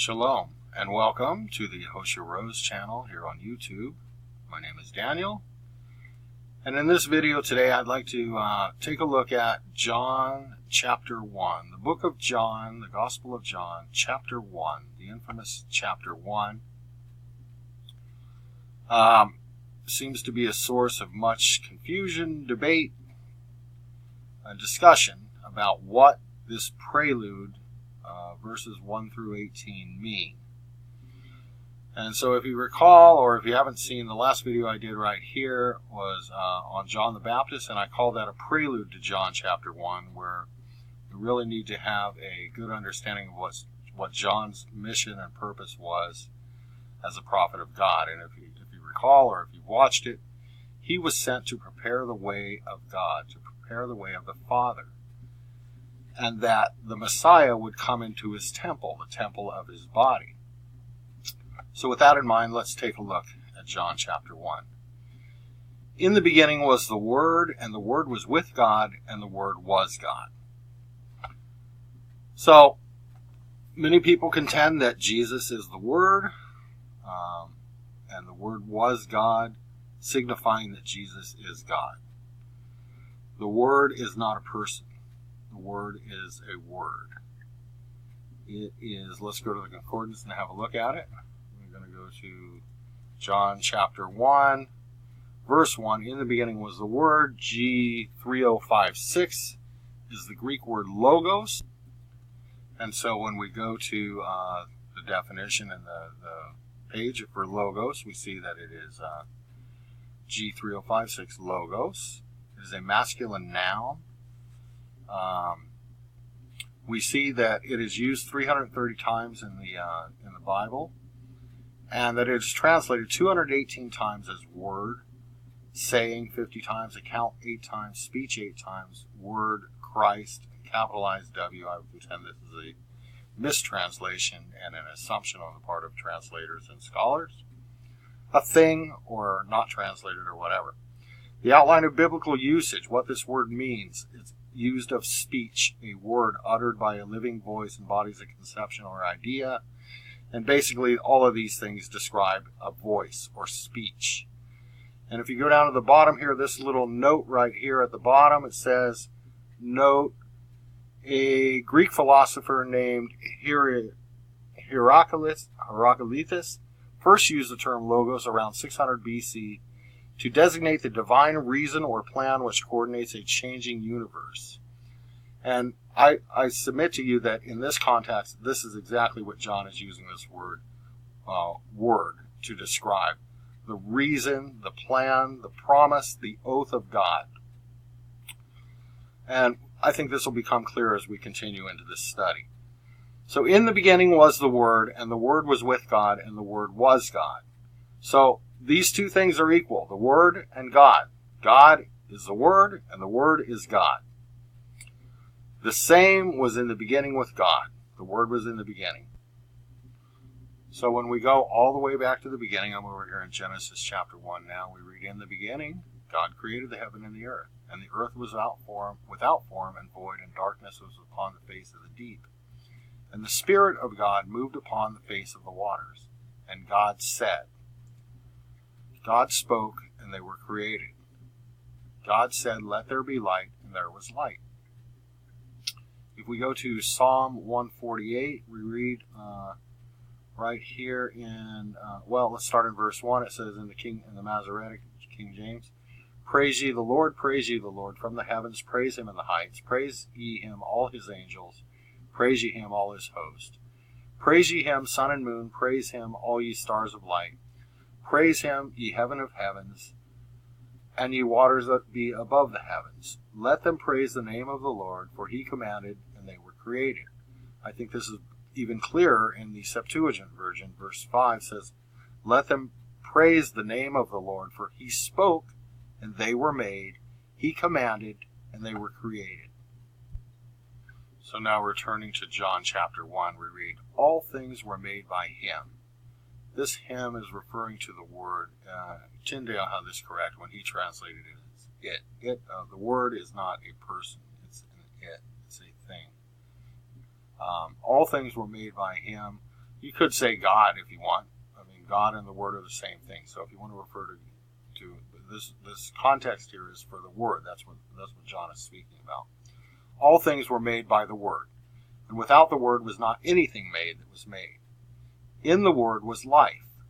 Shalom and welcome to the Hosha Rose channel here on YouTube. My name is Daniel, and in this video today I'd like to take a look at John chapter 1, the book of John, the Gospel of John, chapter 1, the infamous chapter 1. Seems to be a source of much confusion, debate, and discussion about what this prelude verses 1 through 18 mean. And so if you recall, or if you haven't seen, the last video I did right here was on John the Baptist, and I call that a prelude to John chapter 1, where we really need to have a good understanding of what John's mission and purpose was as a prophet of God. And if you recall, or if you watched it, he was sent to prepare the way of God, to prepare the way of the Father, and that the Messiah would come into his temple, the temple of his body. So with that in mind, let's take a look at John chapter 1. In the beginning was the Word, and the Word was with God, and the Word was God. So, many people contend that Jesus is the Word, and the Word was God, signifying that Jesus is God. The Word is not a person. The Word is a word. It is, let's go to the concordance and have a look at it. We're going to go to John chapter 1, verse 1. In the beginning was the Word. G3056 is the Greek word logos. And so when we go to the definition and the page for logos, we see that it is G3056 logos. It is a masculine noun. We see that it is used 330 times in the Bible, and that it is translated 218 times as word, saying 50 times, account 8 times, speech 8 times, word, Christ, capitalized W. I would contend this is a mistranslation and an assumption on the part of translators and scholars. A thing, or not translated, or whatever. The outline of biblical usage, what this word means. It's used of speech, a word uttered by a living voice embodies a conception or idea. And basically all of these things describe a voice or speech. And if you go down to the bottom here, this little note right here at the bottom, it says, note, a Greek philosopher named Heraclitus first used the term logos around 600 BC to designate the divine reason or plan which coordinates a changing universe. And I submit to you that in this context, this is exactly what John is using this word to describe. The reason, the plan, the promise, the oath of God. And I think this will become clear as we continue into this study. So in the beginning was the Word, and the Word was with God, and the Word was God. So these two things are equal, the Word and God. God is the Word, and the Word is God. The same was in the beginning with God. The Word was in the beginning. So when we go all the way back to the beginning, I'm over here in Genesis chapter 1 now, we read, in the beginning, God created the heaven and the earth, and the earth was without form and void, and darkness was upon the face of the deep. And the Spirit of God moved upon the face of the waters. And God said, God spoke, and they were created. God said, let there be light, and there was light. If we go to Psalm 148, we read right here in, let's start in verse 1. It says in the Masoretic King James, praise ye the Lord, from the heavens, praise him in the heights, praise ye him, all his angels, praise ye him, all his host. Praise ye him, sun and moon, praise him, all ye stars of light. Praise him, ye heaven of heavens, and ye waters that be above the heavens. Let them praise the name of the Lord, for he commanded, and they were created. I think this is even clearer in the Septuagint version. Verse 5 says, let them praise the name of the Lord, for he spoke, and they were made. He commanded, and they were created. So now returning to John chapter 1, we read, all things were made by him. This him is referring to the Word. Tyndale had this correct when he translated it as it. The Word is not a person. It's an it. It's a thing. All things were made by him. You could say God if you want. I mean, God and the Word are the same thing. So if you want to refer to this context here is for the Word. That's what John is speaking about. All things were made by the Word, and without the Word was not anything made that was made. In the Word was life,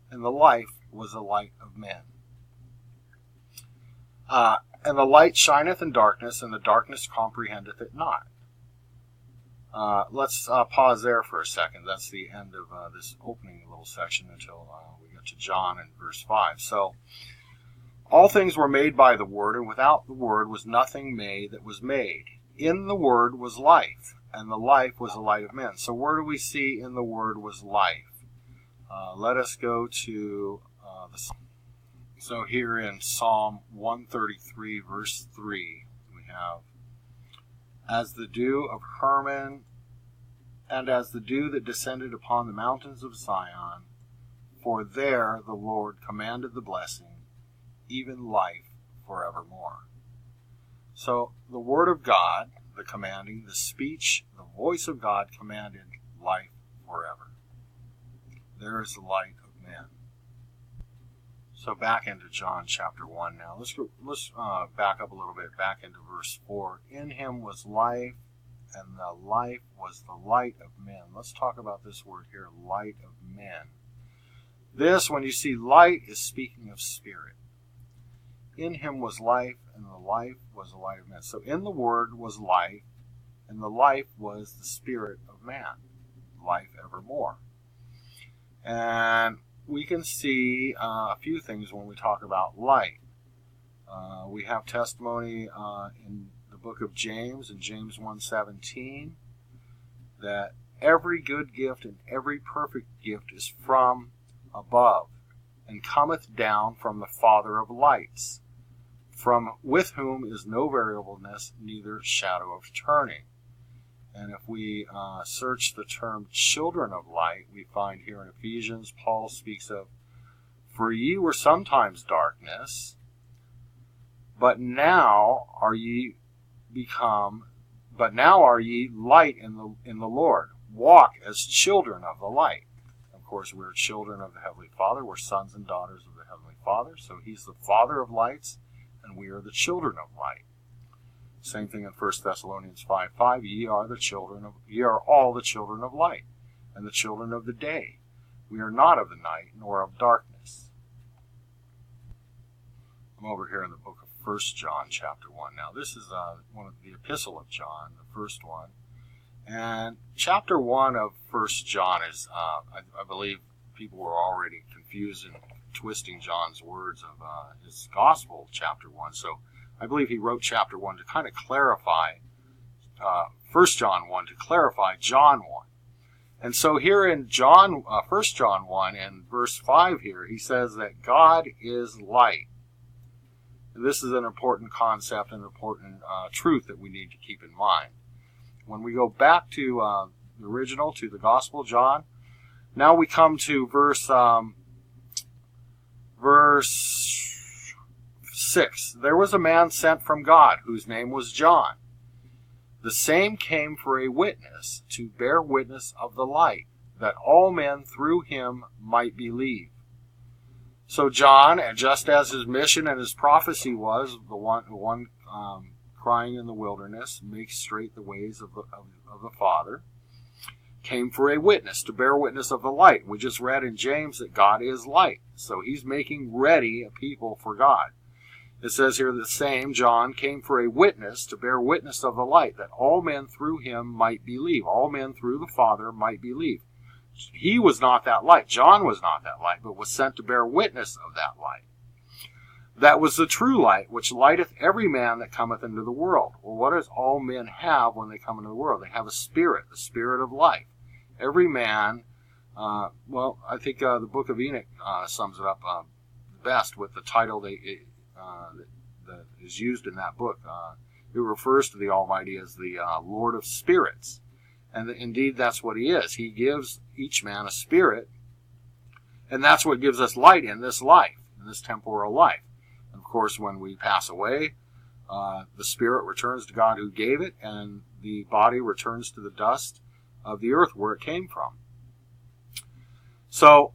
and the life was the light of men. And the light shineth in darkness, and the darkness comprehendeth it not. Let's pause there for a second. That's the end of this opening little section until we get to John in verse 5. So, all things were made by the Word, and without the Word was nothing made that was made. In the Word was life, and the life was the light of men. So where do we see in the Word was life? Let us go to so here in Psalm 133, verse 3, we have, as the dew of Hermon, and as the dew that descended upon the mountains of Zion, for there the Lord commanded the blessing, even life forevermore. So the Word of God, the commanding, the speech, the voice of God commanded life forever. There is the light of men. So back into John chapter 1 now. Let's back up a little bit, back into verse 4. In him was life, and the life was the light of men. Let's talk about this word here, light of men. This, when you see light, is speaking of spirit. In him was life, and the life was the light of men. So in the Word was life, and the life was the spirit of man, life evermore. And we can see a few things when we talk about light. We have testimony in the book of James, in James 1:17, that every good gift and every perfect gift is from above, and cometh down from the Father of lights, from with whom is no variableness, neither shadow of turning. And if we search the term children of light, we find here in Ephesians, Paul speaks of, for ye were sometimes darkness, but now are ye light in the Lord. Walk as children of the light. Of course, we're children of the Heavenly Father. We're sons and daughters of the Heavenly Father. So he's the Father of lights, and we are the children of light. Same thing in 1 Thessalonians 5:5. Ye are all the children of light, and the children of the day. We are not of the night, nor of darkness. I'm over here in the book of 1 John chapter 1. Now, this is one of the epistle of John, the first one. And chapter 1 of 1 John is, I believe people were already confused and twisting John's words of his gospel, chapter 1. So I believe he wrote chapter 1 to kind of clarify 1 John 1 to clarify John 1. And so here in 1 John 1 and verse 5 here, he says that God is light. And this is an important concept and important truth that we need to keep in mind. When we go back to the original, to the Gospel of John, now we come to verse 6. There was a man sent from God, whose name was John. The same came for a witness, to bear witness of the light, that all men through him might believe. So John, just as his mission and his prophecy was, the one crying in the wilderness, make straight the ways of the Father, came for a witness, to bear witness of the light. We just read in James that God is light. So he's making ready a people for God. It says here the same, John, came for a witness, to bear witness of the light, that all men through him might believe. All men through the Father might believe. He was not that light. John was not that light, but was sent to bear witness of that light. That was the true light, which lighteth every man that cometh into the world. Well, what does all men have when they come into the world? They have a spirit, the spirit of life. Every man, I think the book of Enoch sums it up best with the title that is used in that book. It refers to the Almighty as the Lord of Spirits. And indeed, that's what he is. He gives each man a spirit, and that's what gives us light in this life, in this temporal life. And of course, when we pass away, the spirit returns to God who gave it, and the body returns to the dust of the earth where it came from. So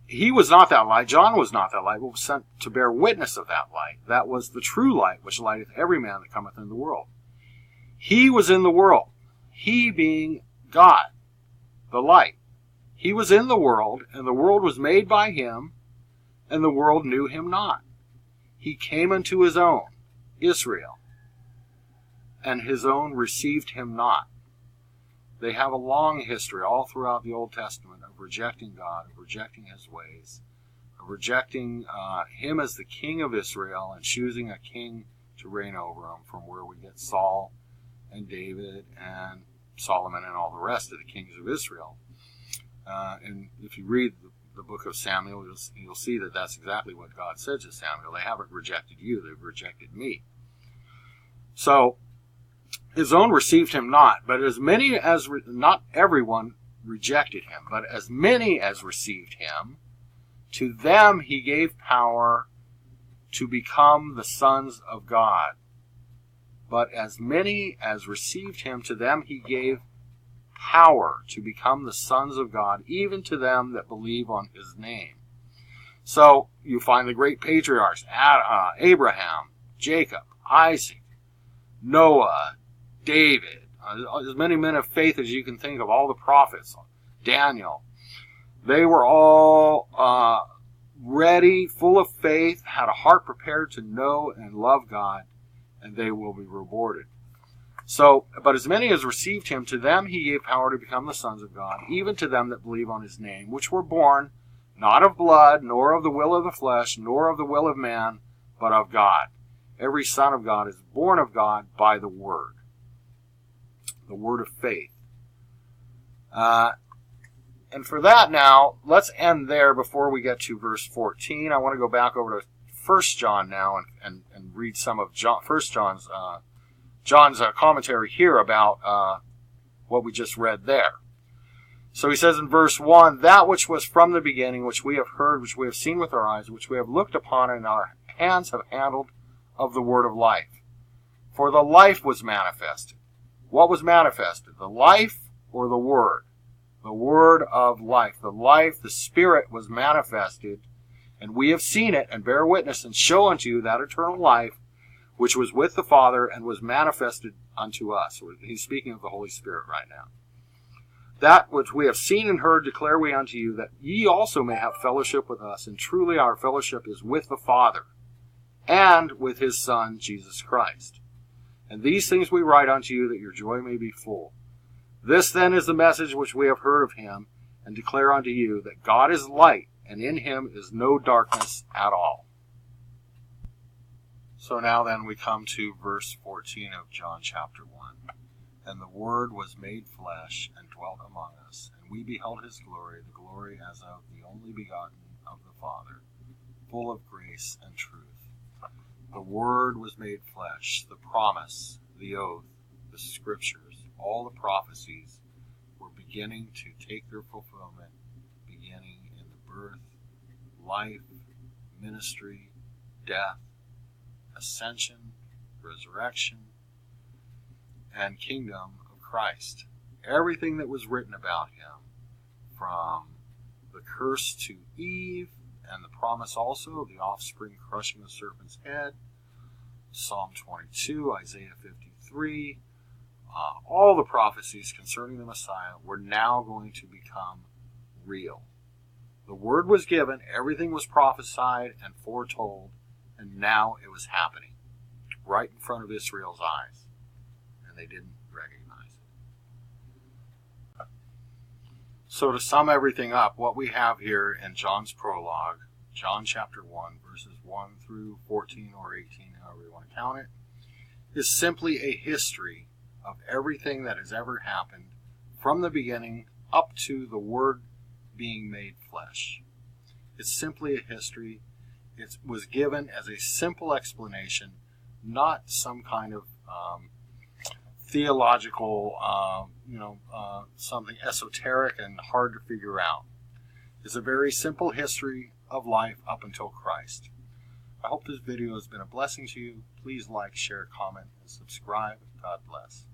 he was not that light. John was not that light, but was sent to bear witness of that light. That was the true light, which lighteth every man that cometh into the world. He was in the world, he being God, the light. He was in the world, and the world was made by him, and the world knew him not. He came unto his own, Israel, and his own received him not. They have a long history all throughout the Old Testament of rejecting God, of rejecting his ways, of rejecting him as the king of Israel and choosing a king to reign over them, from where we get Saul and David and Solomon and all the rest of the kings of Israel. And if you read the book of Samuel, you'll see that that's exactly what God said to Samuel. They haven't rejected you, they've rejected me. So his own received him not, but as many as, not everyone rejected him, but as many as received him, to them he gave power to become the sons of God. But as many as received him, to them he gave power to become the sons of God, even to them that believe on his name. So you find the great patriarchs, Abraham, Jacob, Isaac, Noah, David, as many men of faith as you can think of, all the prophets, Daniel. They were all ready, full of faith, had a heart prepared to know and love God, and they will be rewarded. So, but as many as received him, to them he gave power to become the sons of God, even to them that believe on his name, which were born not of blood, nor of the will of the flesh, nor of the will of man, but of God. Every son of God is born of God by the word of faith. And for that now, let's end there before we get to verse 14. I want to go back over to 1 John now and read some of 1 John's commentary here about what we just read there. So he says in verse 1, that which was from the beginning, which we have heard, which we have seen with our eyes, which we have looked upon, and our hands have handled of the word of life. For the life was manifested. What was manifested? The life or the word? The word of life. The life, the Spirit was manifested, and we have seen it and bear witness and show unto you that eternal life which was with the Father and was manifested unto us. He's speaking of the Holy Spirit right now. That which we have seen and heard declare we unto you, that ye also may have fellowship with us. And truly our fellowship is with the Father and with his Son, Jesus Christ. And these things we write unto you, that your joy may be full. This then is the message which we have heard of him, and declare unto you, that God is light, and in him is no darkness at all. So now then we come to verse 14 of John chapter 1. And the Word was made flesh, and dwelt among us, and we beheld his glory, the glory as of the only begotten of the Father, full of grace and truth. The Word was made flesh. The promise, the oath, the scriptures, all the prophecies were beginning to take their fulfillment, beginning in the birth, life, ministry, death, ascension, resurrection, and kingdom of Christ. Everything that was written about him, from the curse to Eve, and the promise also of the offspring crushing the serpent's head, Psalm 22, Isaiah 53, all the prophecies concerning the Messiah were now going to become real. The word was given, everything was prophesied and foretold, and now it was happening right in front of Israel's eyes, and they didn't recognize it. So to sum everything up, what we have here in John's prologue, John chapter 1, verses 1 through 14 or 18, however you want to count it, is simply a history of everything that has ever happened from the beginning up to the Word being made flesh. It's simply a history. It was given as a simple explanation, not some kind of theological, something esoteric and hard to figure out. It's a very simple history of life up until Christ. I hope this video has been a blessing to you. Please like, share, comment, and subscribe. God bless.